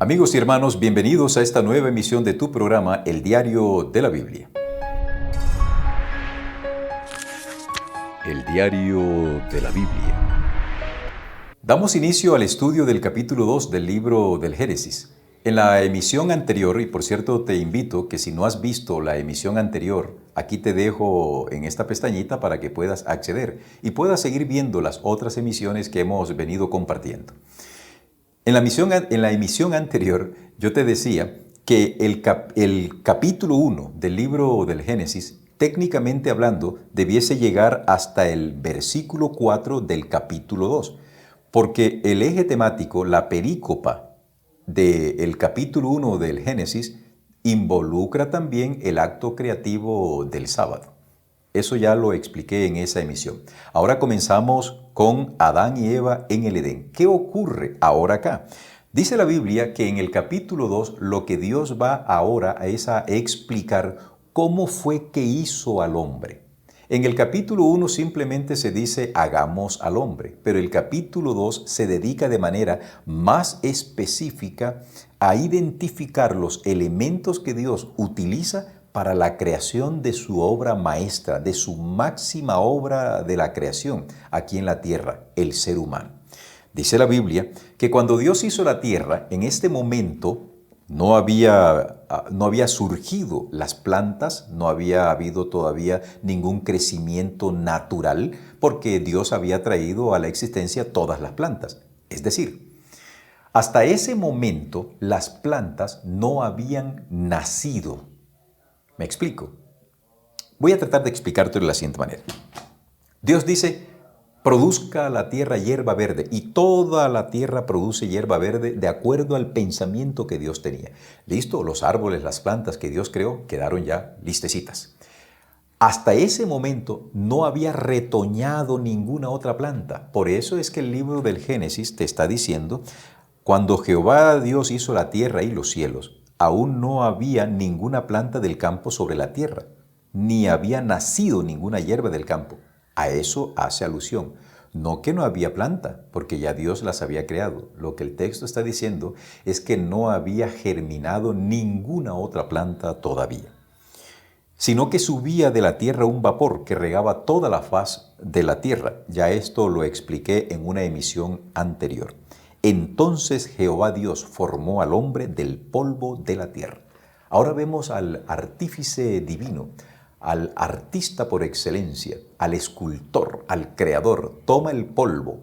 Amigos y hermanos, bienvenidos a esta nueva emisión de tu programa, El Diario de la Biblia. El Diario de la Biblia. Damos inicio al estudio del capítulo 2 del libro del Génesis. En la emisión anterior, y por cierto te invito que si no has visto la emisión anterior, aquí te dejo en esta pestañita para que puedas acceder y puedas seguir viendo las otras emisiones que hemos venido compartiendo. En la emisión anterior yo te decía que el capítulo 1 del libro del Génesis, técnicamente hablando, debiese llegar hasta el versículo 4 del capítulo 2, porque el eje temático, la perícopa del capítulo 1 del Génesis, involucra también el acto creativo del sábado. Eso ya lo expliqué en esa emisión. Ahora comenzamos con Adán y Eva en el Edén. ¿Qué ocurre ahora acá? Dice la Biblia que en el capítulo 2 lo que Dios va ahora es a explicar cómo fue que hizo al hombre. En el capítulo 1 simplemente se dice hagamos al hombre, pero el capítulo 2 se dedica de manera más específica a identificar los elementos que Dios utiliza para la creación de su obra maestra, de su máxima obra de la creación aquí en la tierra, el ser humano. Dice la Biblia que cuando Dios hizo la tierra, en este momento no había surgido las plantas, no había habido todavía ningún crecimiento natural, porque Dios había traído a la existencia todas las plantas. Es decir, hasta ese momento las plantas no habían nacido. ¿Me explico? Voy a tratar de explicártelo de la siguiente manera. Dios dice, produzca la tierra hierba verde, y toda la tierra produce hierba verde de acuerdo al pensamiento que Dios tenía. Listo, los árboles, las plantas que Dios creó quedaron ya listecitas. Hasta ese momento no había retoñado ninguna otra planta. Por eso es que el libro del Génesis te está diciendo, cuando Jehová Dios hizo la tierra y los cielos, aún no había ninguna planta del campo sobre la tierra, ni había nacido ninguna hierba del campo. A eso hace alusión. No que no había planta, porque ya Dios las había creado. Lo que el texto está diciendo es que no había germinado ninguna otra planta todavía, sino que subía de la tierra un vapor que regaba toda la faz de la tierra. Ya esto lo expliqué en una emisión anterior. Entonces Jehová Dios formó al hombre del polvo de la tierra. Ahora vemos al artífice divino, al artista por excelencia, al escultor, al creador. Toma el polvo.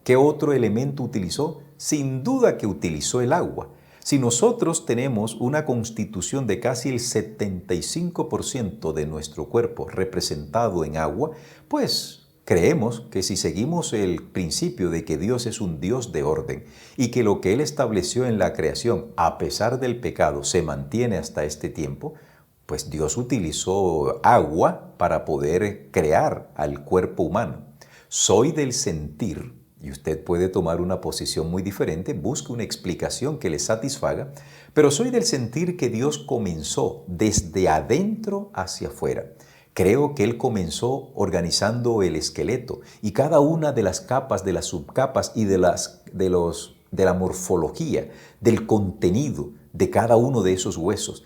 ¿Qué otro elemento utilizó? Sin duda que utilizó el agua. Si nosotros tenemos una constitución de casi el 75% de nuestro cuerpo representado en agua, pues creemos que si seguimos el principio de que Dios es un Dios de orden y que lo que Él estableció en la creación, a pesar del pecado, se mantiene hasta este tiempo, pues Dios utilizó agua para poder crear al cuerpo humano. Soy del sentir, y usted puede tomar una posición muy diferente, busque una explicación que le satisfaga, pero soy del sentir que Dios comenzó desde adentro hacia afuera. Creo que Él comenzó organizando el esqueleto y cada una de las capas, de las subcapas y de la morfología, del contenido de cada uno de esos huesos.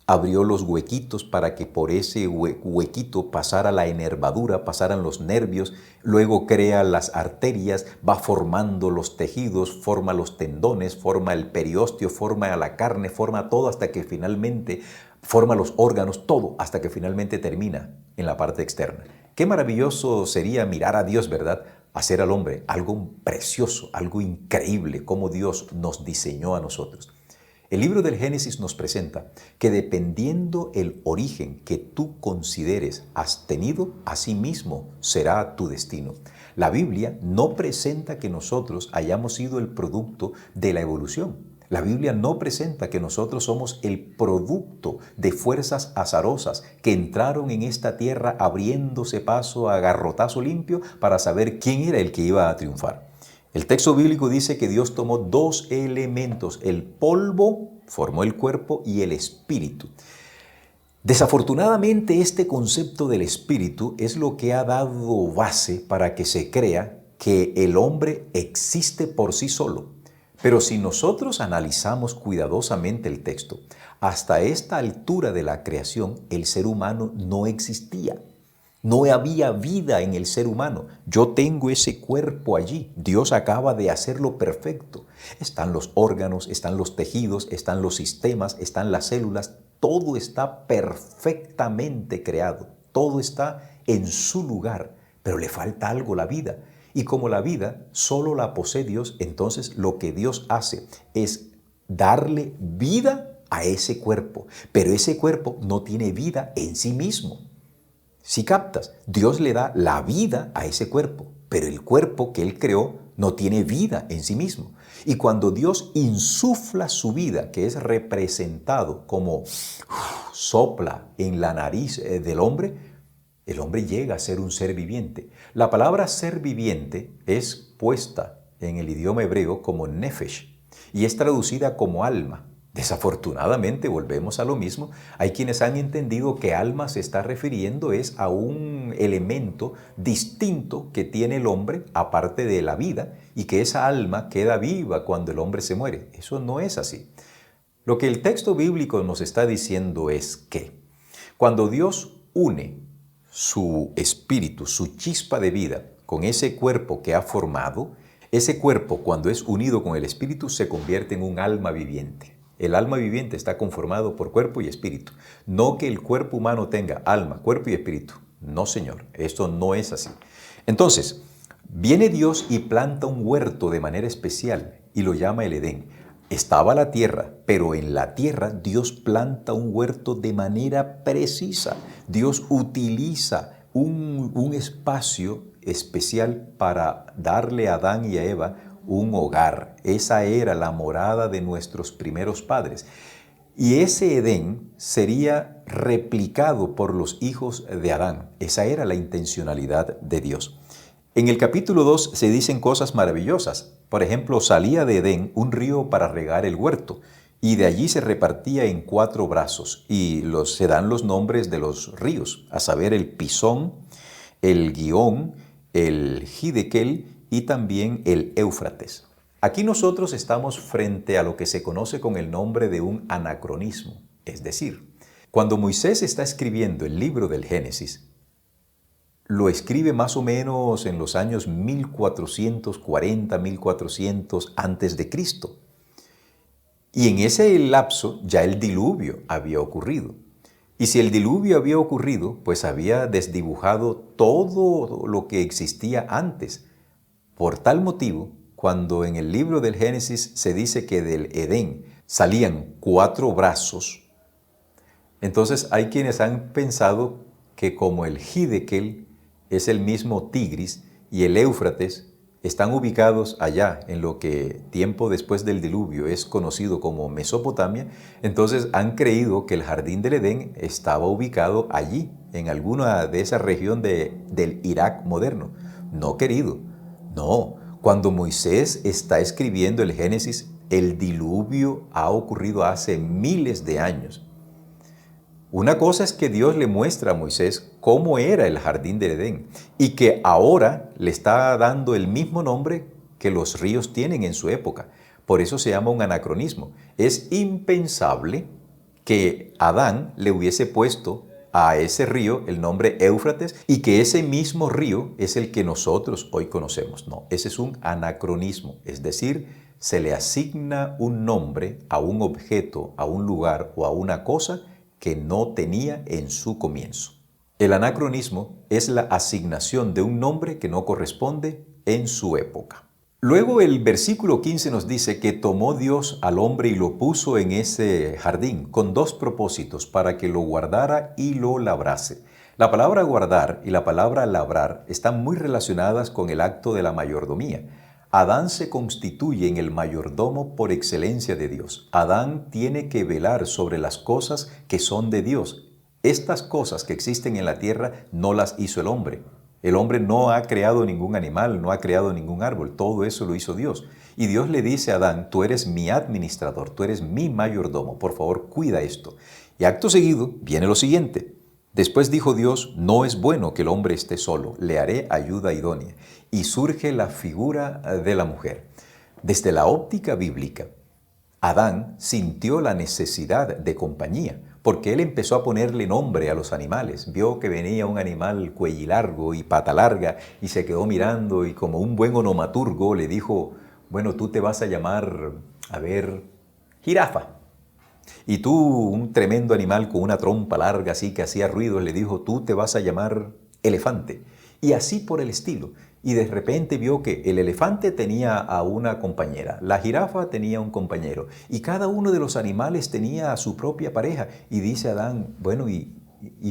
Abrió los huequitos para que por ese huequito pasara la enervadura, pasaran los nervios, luego crea las arterias, va formando los tejidos, forma los tendones, forma el periósteo, forma la carne, forma todo hasta que finalmente forma los órganos, todo hasta que finalmente termina en la parte externa. Qué maravilloso sería mirar a Dios, ¿verdad? Hacer al hombre algo precioso, algo increíble, como Dios nos diseñó a nosotros. El libro del Génesis nos presenta que dependiendo el origen que tú consideres has tenido, así mismo será tu destino. La Biblia no presenta que nosotros hayamos sido el producto de la evolución. La Biblia no presenta que nosotros somos el producto de fuerzas azarosas que entraron en esta tierra abriéndose paso a garrotazo limpio para saber quién era el que iba a triunfar. El texto bíblico dice que Dios tomó dos elementos, el polvo, formó el cuerpo, y el espíritu. Desafortunadamente, este concepto del espíritu es lo que ha dado base para que se crea que el hombre existe por sí solo. Pero si nosotros analizamos cuidadosamente el texto, hasta esta altura de la creación, el ser humano no existía. No había vida en el ser humano. Yo tengo ese cuerpo allí. Dios acaba de hacerlo perfecto. Están los órganos, están los tejidos, están los sistemas, están las células. Todo está perfectamente creado. Todo está en su lugar. Pero le falta algo, la vida. Y como la vida solo la posee Dios, entonces lo que Dios hace es darle vida a ese cuerpo. Pero ese cuerpo no tiene vida en sí mismo. Si captas, Dios le da la vida a ese cuerpo, pero el cuerpo que Él creó no tiene vida en sí mismo. Y cuando Dios insufla su vida, que es representado como sopla en la nariz del hombre, el hombre llega a ser un ser viviente. La palabra ser viviente es puesta en el idioma hebreo como nefesh y es traducida como alma. Desafortunadamente, volvemos a lo mismo, hay quienes han entendido que alma se está refiriendo es a un elemento distinto que tiene el hombre aparte de la vida y que esa alma queda viva cuando el hombre se muere. Eso no es así. Lo que el texto bíblico nos está diciendo es que cuando Dios une su espíritu, su chispa de vida con ese cuerpo que ha formado, ese cuerpo cuando es unido con el espíritu se convierte en un alma viviente. El alma viviente está conformado por cuerpo y espíritu. No que el cuerpo humano tenga alma, cuerpo y espíritu. No, señor, esto no es así. Entonces, viene Dios y planta un huerto de manera especial y lo llama el Edén. Estaba la tierra, pero en la tierra Dios planta un huerto de manera precisa. Dios utiliza un espacio especial para darle a Adán y a Eva un hogar. Esa era la morada de nuestros primeros padres. Y ese Edén sería replicado por los hijos de Adán. Esa era la intencionalidad de Dios. En el capítulo 2 se dicen cosas maravillosas. Por ejemplo, salía de Edén un río para regar el huerto y de allí se repartía en 4 brazos y se dan los nombres de los ríos, a saber el Pisón, el Gihón, el Hiddekel y también el Éufrates. Aquí nosotros estamos frente a lo que se conoce con el nombre de un anacronismo, es decir, cuando Moisés está escribiendo el libro del Génesis, lo escribe más o menos en los años 1440, 1400 antes de Cristo. Y en ese lapso ya el diluvio había ocurrido. Y si el diluvio había ocurrido, pues había desdibujado todo lo que existía antes. Por tal motivo, cuando en el libro del Génesis se dice que del Edén salían 4 brazos, entonces hay quienes han pensado que como el Hiddekel es el mismo Tigris y el Éufrates están ubicados allá en lo que tiempo después del diluvio es conocido como Mesopotamia, entonces han creído que el jardín del Edén estaba ubicado allí, en alguna de esa región del Irak moderno. No, querido, no. Cuando Moisés está escribiendo el Génesis, el diluvio ha ocurrido hace miles de años. Una cosa es que Dios le muestra a Moisés cómo era el jardín del Edén y que ahora le está dando el mismo nombre que los ríos tienen en su época. Por eso se llama un anacronismo. Es impensable que Adán le hubiese puesto a ese río el nombre Éufrates y que ese mismo río es el que nosotros hoy conocemos. No, ese es un anacronismo, es decir, se le asigna un nombre a un objeto, a un lugar o a una cosa que no tenía en su comienzo. El anacronismo es la asignación de un nombre que no corresponde en su época. Luego el versículo 15 nos dice que tomó Dios al hombre y lo puso en ese jardín con 2 propósitos, para que lo guardara y lo labrase. La palabra guardar y la palabra labrar están muy relacionadas con el acto de la mayordomía. Adán se constituye en el mayordomo por excelencia de Dios. Adán tiene que velar sobre las cosas que son de Dios. Estas cosas que existen en la tierra no las hizo el hombre. El hombre no ha creado ningún animal, no ha creado ningún árbol. Todo eso lo hizo Dios. Y Dios le dice a Adán, tú eres mi administrador, tú eres mi mayordomo. Por favor, cuida esto. Y acto seguido viene lo siguiente. Después dijo Dios, no es bueno que el hombre esté solo, le haré ayuda idónea. Y surge la figura de la mujer. Desde la óptica bíblica, Adán sintió la necesidad de compañía, porque él empezó a ponerle nombre a los animales. Vio que venía un animal cuellilargo y pata larga y se quedó mirando y como un buen onomaturgo le dijo, bueno, tú te vas a llamar, a ver, jirafa. Y tú, un tremendo animal con una trompa larga así que hacía ruidos, le dijo, tú te vas a llamar elefante. Y así por el estilo. Y de repente vio que el elefante tenía a una compañera, la jirafa tenía un compañero, y cada uno de los animales tenía a su propia pareja. Y dice Adán, bueno, ¿y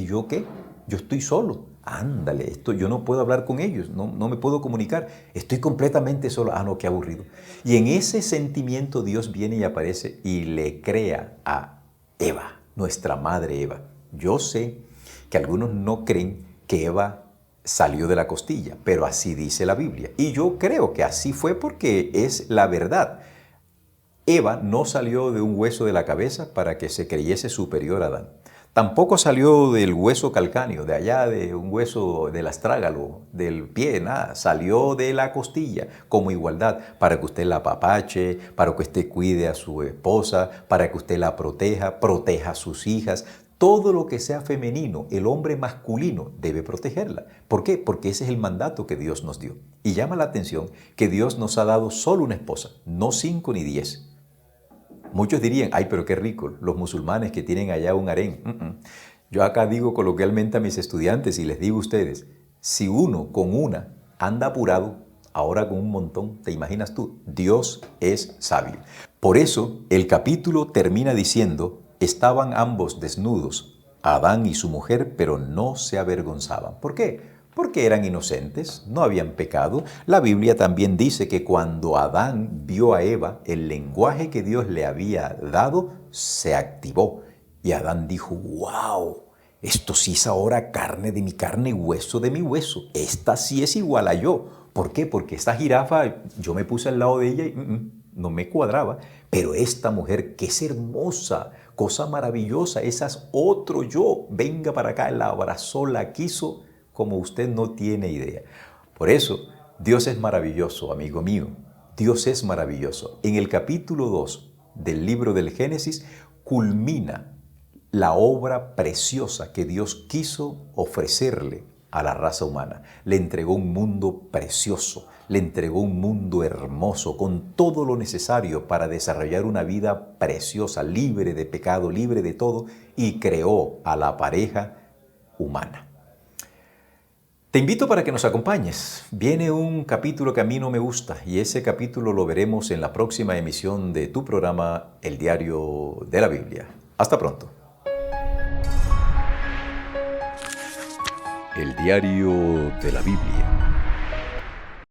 yo qué? Yo estoy solo. Ándale, yo no puedo hablar con ellos, no me puedo comunicar, estoy completamente solo. Ah, no, qué aburrido. Y en ese sentimiento Dios viene y aparece y le crea a Eva, nuestra madre Eva. Yo sé que algunos no creen que Eva salió de la costilla, pero así dice la Biblia. Y yo creo que así fue porque es la verdad. Eva no salió de un hueso de la cabeza para que se creyese superior a Adán. Tampoco salió del hueso calcáneo, de allá de un hueso del astrágalo, del pie, nada. Salió de la costilla como igualdad para que usted la apapache, para que usted cuide a su esposa, para que usted la proteja, proteja a sus hijas. Todo lo que sea femenino, el hombre masculino debe protegerla. ¿Por qué? Porque ese es el mandato que Dios nos dio. Y llama la atención que Dios nos ha dado solo una esposa, no 5 ni 10. Muchos dirían, ay, pero qué rico, los musulmanes que tienen allá un harén. Yo acá digo coloquialmente a mis estudiantes y les digo a ustedes, si uno con una anda apurado, ahora con un montón, ¿te imaginas tú? Dios es sabio. Por eso el capítulo termina diciendo, estaban ambos desnudos, Adán y su mujer, pero no se avergonzaban. ¿Por qué? Porque eran inocentes, no habían pecado. La Biblia también dice que cuando Adán vio a Eva, el lenguaje que Dios le había dado se activó. Y Adán dijo, wow, esto sí es ahora carne de mi carne, hueso de mi hueso. Esta sí es igual a yo. ¿Por qué? Porque esta jirafa, yo me puse al lado de ella y no me cuadraba. Pero esta mujer que es hermosa, cosa maravillosa, esa es otro yo. Venga para acá, la abrazó, la quiso, como usted no tiene idea. Por eso, Dios es maravilloso, amigo mío. Dios es maravilloso. En el capítulo 2 del libro del Génesis culmina la obra preciosa que Dios quiso ofrecerle a la raza humana. Le entregó un mundo precioso, le entregó un mundo hermoso, con todo lo necesario para desarrollar una vida preciosa, libre de pecado, libre de todo, y creó a la pareja humana. Te invito para que nos acompañes. Viene un capítulo que a mí no me gusta y ese capítulo lo veremos en la próxima emisión de tu programa El Diario de la Biblia. Hasta pronto. El Diario de la Biblia.